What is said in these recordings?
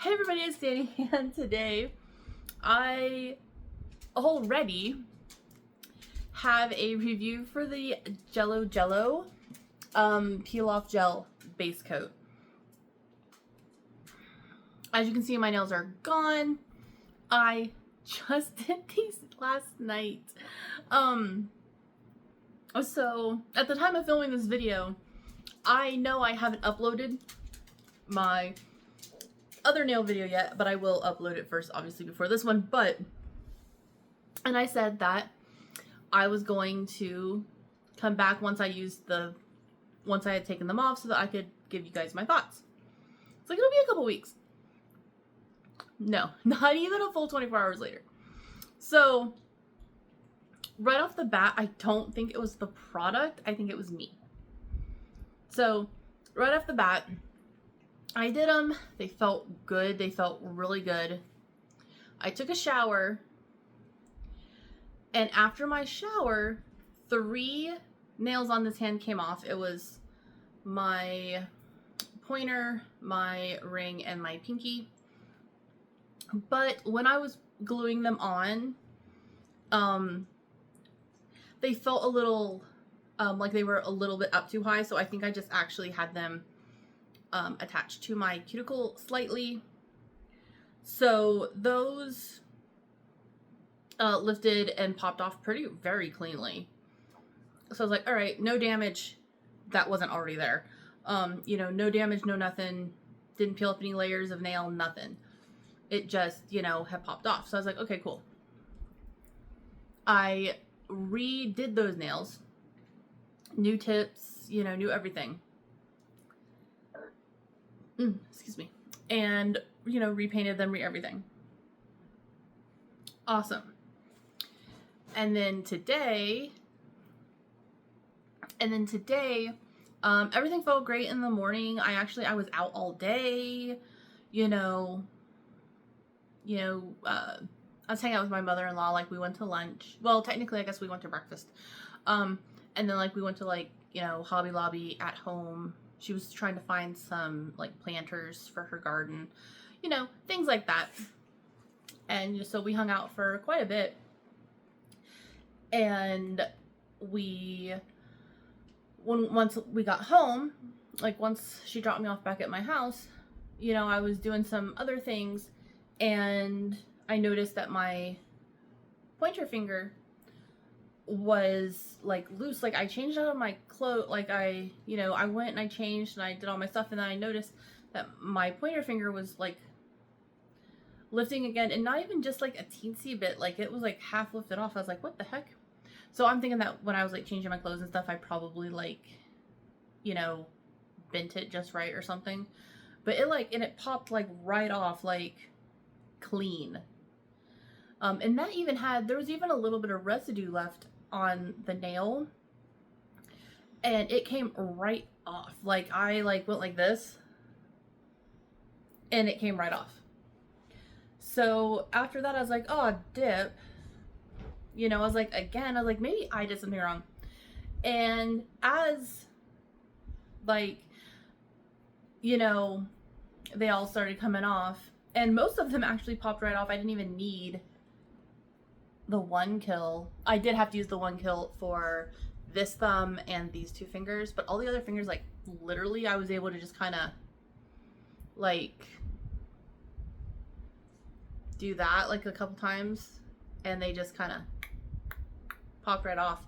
Hey everybody, it's Danny, and today I already have a review for the jello peel off gel base coat. As you can see, my nails are gone. I just did these last night. So at the time of filming this video, I know I haven't uploaded my other nail video yet, but I will upload it first, obviously, before this one. And I said that I was going to come back once I had taken them off so that I could give you guys my thoughts. It's like, it'll be a couple weeks. No, not even a full 24 hours later. So right off the bat, I don't think it was the product. I think it was me. So right off the bat, I did them. They felt good. They felt really good. I took a shower, and after my shower, 3 nails on this hand came off. It was my pointer, my ring, and my pinky. But when I was gluing them on, they felt a little like they were a little bit up too high, so I think I just actually had them attached to my cuticle slightly. So those lifted and popped off very cleanly. So I was like, all right, no damage that wasn't already there. You know, no damage, no nothing. Didn't peel up any layers of nail, nothing. It just, you know, had popped off. So I was like, okay, cool. I redid those nails. New tips, you know, new everything. Excuse me. And, you know, repainted them, everything. Awesome. And then today, everything felt great in the morning. I was out all day, I was hanging out with my mother-in-law. Like, we went to lunch. Well, technically, I guess we went to breakfast. And then, like, we went to, like, you know, Hobby Lobby at home. She was trying to find some, like, planters for her garden. You know, things like that. And so we hung out for quite a bit. And once we got home, like, once she dropped me off back at my house, you know, I was doing some other things. And I noticed that my pointer finger was, like, loose. Like, I changed out of my clothes. Like, I went and I changed and I did all my stuff, and then I noticed that my pointer finger was, like, lifting again, and not even just, like, a teensy bit. Like, it was, like, half lifted off. I was like, what the heck? So I'm thinking that when I was, like, changing my clothes and stuff, I probably, like, you know, bent it just right or something. But it popped, like, right off, like, clean. And that even there was even a little bit of residue left on the nail, and it came right off. Like, I, like, went like this, and it came right off. So after that, I was like, oh, dip. You know, I was like, maybe I did something wrong. And as, like, you know, they all started coming off, and most of them actually popped right off. I didn't even need the 1 kill. I did have to use the 1 kill for this thumb and these 2 fingers, but all the other fingers, like, literally, I was able to just kind of, like, do that, like, a couple times, and they just kind of popped right off.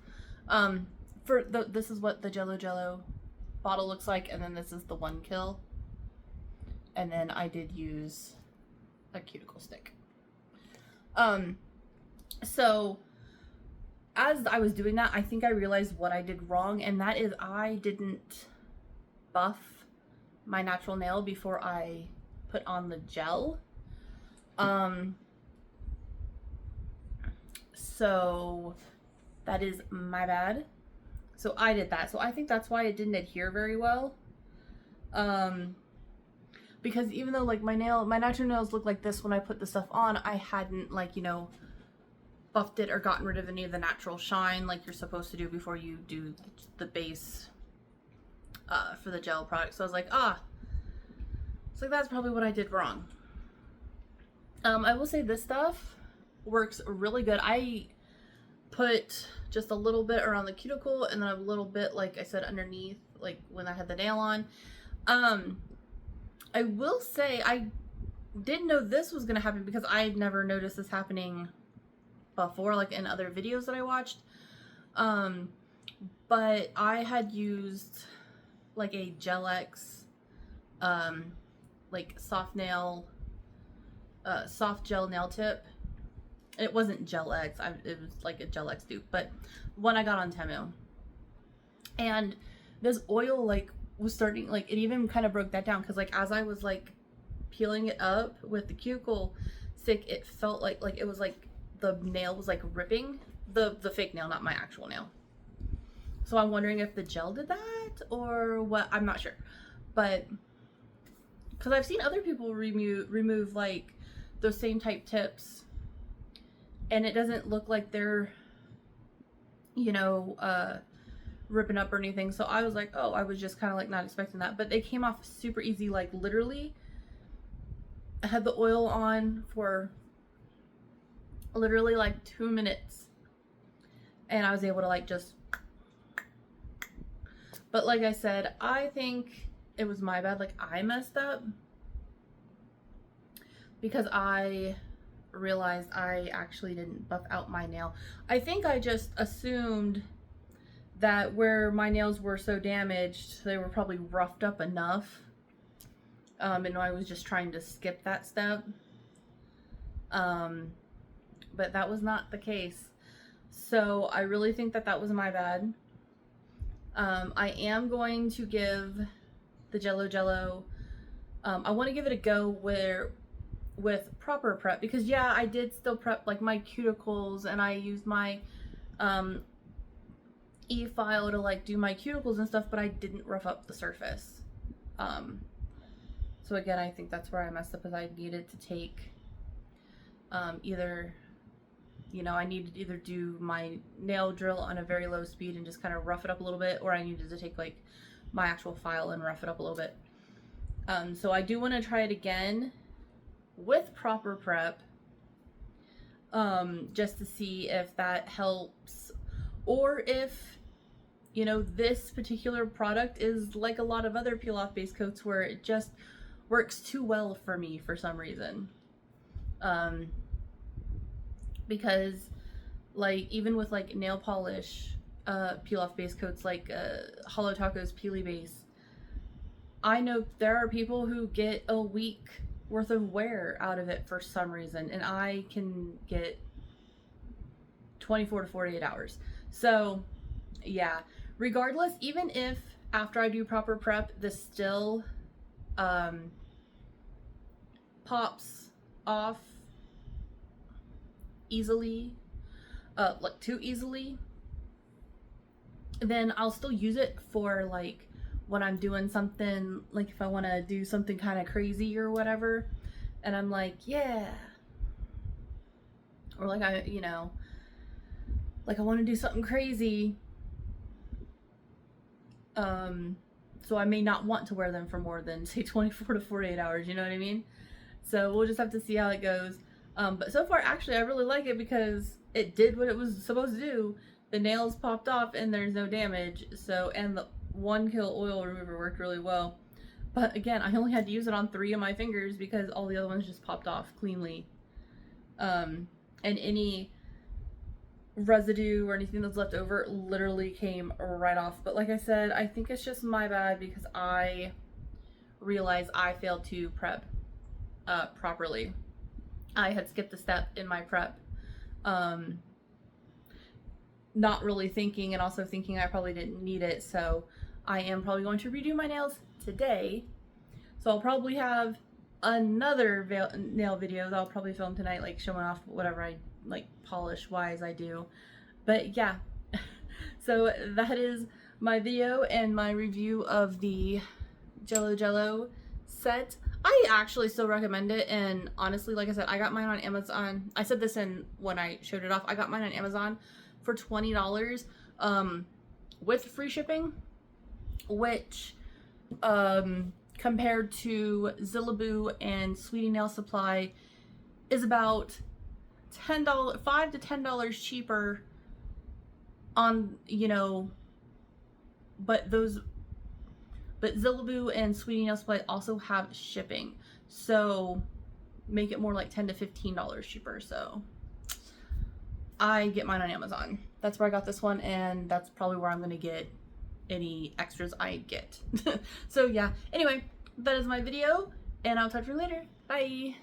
This is what the jello bottle looks like, and then this is the 1 kill, and then I did use a cuticle stick. So as I was doing that, I think I realized what I did wrong, and that is I didn't buff my natural nail before I put on the gel. So that is my bad. So I did that. So I think that's why it didn't adhere very well. Because even though, like, my natural nails look like this when I put the stuff on, I hadn't, like, you know, buffed it or gotten rid of any of the natural shine like you're supposed to do before you do the base for the gel product. So I was like, it's like, that's probably what I did wrong. I will say this stuff works really good. I put just a little bit around the cuticle and then a little bit, like I said, underneath, like when I had the nail on. I will say I didn't know this was gonna happen because I'd never noticed this happening before, like in other videos that I watched. But I had used like a Gel-X, like soft gel nail tip. It wasn't Gel-X, it was like a Gel-X dupe, but one I got on Temu. And this oil like was starting, like it even kind of broke that down, because like as I was like peeling it up with the cuticle stick, it felt like it was like the nail was like ripping, the fake nail, not my actual nail. So I'm wondering if the gel did that or what. I'm not sure, but because I've seen other people remove like those same type tips, and it doesn't look like they're, you know, ripping up or anything. So I was like, oh, I was just kind of like not expecting that, but they came off super easy. Like literally, I had the oil on for literally like 2 minutes, and I was able to like just. But like I said, I think it was my bad. Like I messed up because I realized I actually didn't buff out my nail. I think I just assumed that where my nails were so damaged, they were probably roughed up enough. And I was just trying to skip that step. But that was not the case. So I really think that that was my bad. I am going to give the Jello, I want to give it a go with proper prep, because yeah, I did still prep like my cuticles, and I used my e-file to like do my cuticles and stuff, but I didn't rough up the surface. So again, I think that's where I messed up, is I needed to take either, you know, I needed to either do my nail drill on a very low speed and just kind of rough it up a little bit, or I needed to take like my actual file and rough it up a little bit. So I do want to try it again with proper prep, just to see if that helps, or if, you know, this particular product is like a lot of other peel off base coats where it just works too well for me for some reason. Because like even with like nail polish peel off base coats, like Hollow Taco's Peely Base, I know there are people who get a week worth of wear out of it for some reason, and I can get 24 to 48 hours. So yeah, regardless, even if after I do proper prep this still pops off easily, like too easily, then I'll still use it for like when I'm doing something, like if I want to do something kind of crazy or whatever, and I'm like, yeah, or like I, you know, like I want to do something crazy, so I may not want to wear them for more than say 24 to 48 hours, you know what I mean? So we'll just have to see how it goes. But so far, actually, I really like it because it did what it was supposed to do. The nails popped off and there's no damage. So, and the 1 kill oil remover worked really well. But again, I only had to use it on 3 of my fingers because all the other ones just popped off cleanly. And any residue or anything that's left over literally came right off. But like I said, I think it's just my bad because I realized I failed to prep properly. I had skipped a step in my prep, not really thinking, and also thinking I probably didn't need it. So I am probably going to redo my nails today. So I'll probably have another nail video that I'll probably film tonight, like showing off whatever I like polish wise I do. But yeah, so that is my video and my review of the Jello set. I actually still recommend it, and honestly, like I said, I got mine on Amazon. I said this in when I showed it off. I got mine on Amazon for $20 with free shipping, which compared to Zillaboo and Sweetie Nail Supply is about $10, $5 to $10 cheaper on, you know, but Zillaboo and Sweetie Nail Supply also have shipping, so make it more like $10 to $15 cheaper. So I get mine on Amazon. That's where I got this one, and that's probably where I'm gonna get any extras I get. So yeah, anyway, that is my video, and I'll talk to you later. Bye.